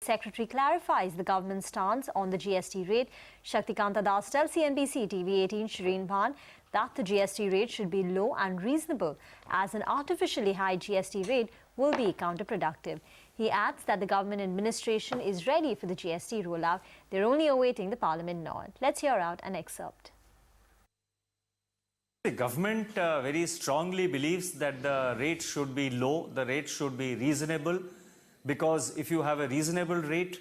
Secretary clarifies the government's stance on the GST rate. Shaktikanta tells CNBC-TV18 Shereen Bhan that the GST rate should be low and reasonable, as an artificially high GST rate will be counterproductive. He adds that the government administration is ready for the GST rollout. They're only awaiting the Parliament nod. Let's hear out an excerpt. The government very strongly believes that the rate should be low, the rate should be reasonable, because if you have a reasonable rate,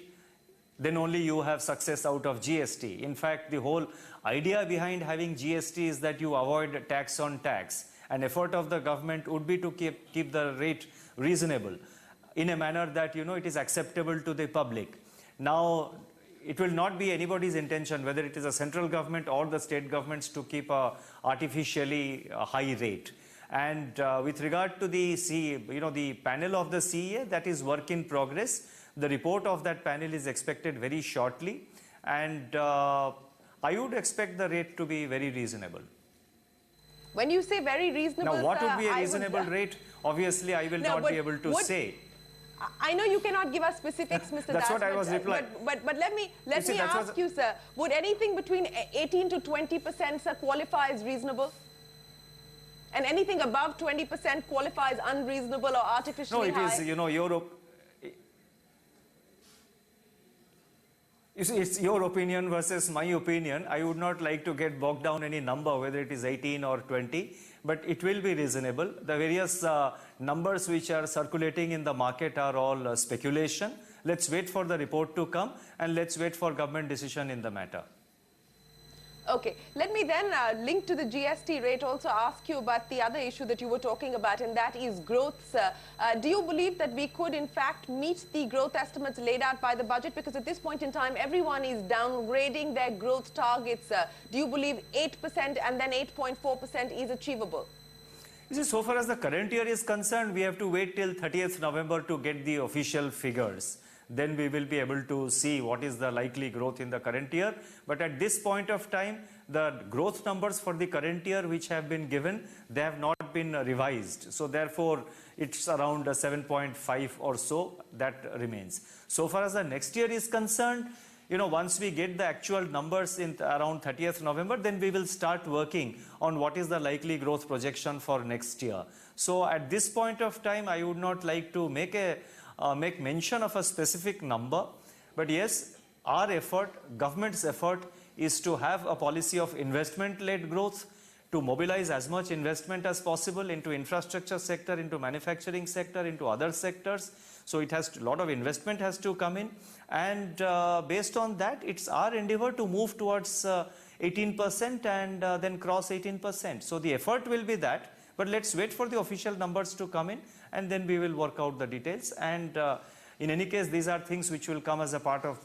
then only you have success out of GST. In fact, the whole idea behind having GST is that you avoid tax on tax. An effort of the government would be to keep the rate reasonable in a manner that, it is acceptable to the public. Now, it will not be anybody's intention, whether it is a central government or the state governments, to keep a artificially high rate. And with regard to the the panel of the CEA, that is work in progress. The report of that panel is expected very shortly, and I would expect the rate to be very reasonable. When you say very reasonable, now what would be a reasonable rate? Obviously, I will not be able to say. I know you cannot give us specifics, Mr. That's Das, what I was replying. But let me ask you, sir, would anything between 18 to 20%, sir, qualify as reasonable? And anything above 20% qualifies unreasonable or artificially high? No, it is, it's your opinion versus my opinion. I would not like to get bogged down any number, whether it is 18 or 20, but it will be reasonable. The various numbers which are circulating in the market are all speculation. Let's wait for the report to come, and let's wait for government decision in the matter. Okay, let me then link to the GST rate, also ask you about the other issue that you were talking about, and that is growth, sir. Do you believe that we could in fact meet the growth estimates laid out by the budget? Because at this point in time, everyone is downgrading their growth targets. Do you believe 8% and then 8.4% is achievable? You see, so far as the current year is concerned, we have to wait till 30th November to get the official figures. Then we will be able to see what is the likely growth in the current year. But at this point of time, the growth numbers for the current year which have been given, they have not been revised. So therefore, it's around 7.5 or so that remains. So far as the next year is concerned, once we get the actual numbers in around 30th November, then we will start working on what is the likely growth projection for next year. So at this point of time, I would not like to make mention of a specific number, but yes, our effort, government's effort, is to have a policy of investment-led growth, to mobilize as much investment as possible into infrastructure sector, into manufacturing sector, into other sectors. So it has a lot of investment has to come in, and based on that, it's our endeavor to move towards 18% and then cross 18%. So the effort will be that. But let's wait for the official numbers to come in, and then we will work out the details. And in any case, these are things which will come as a part of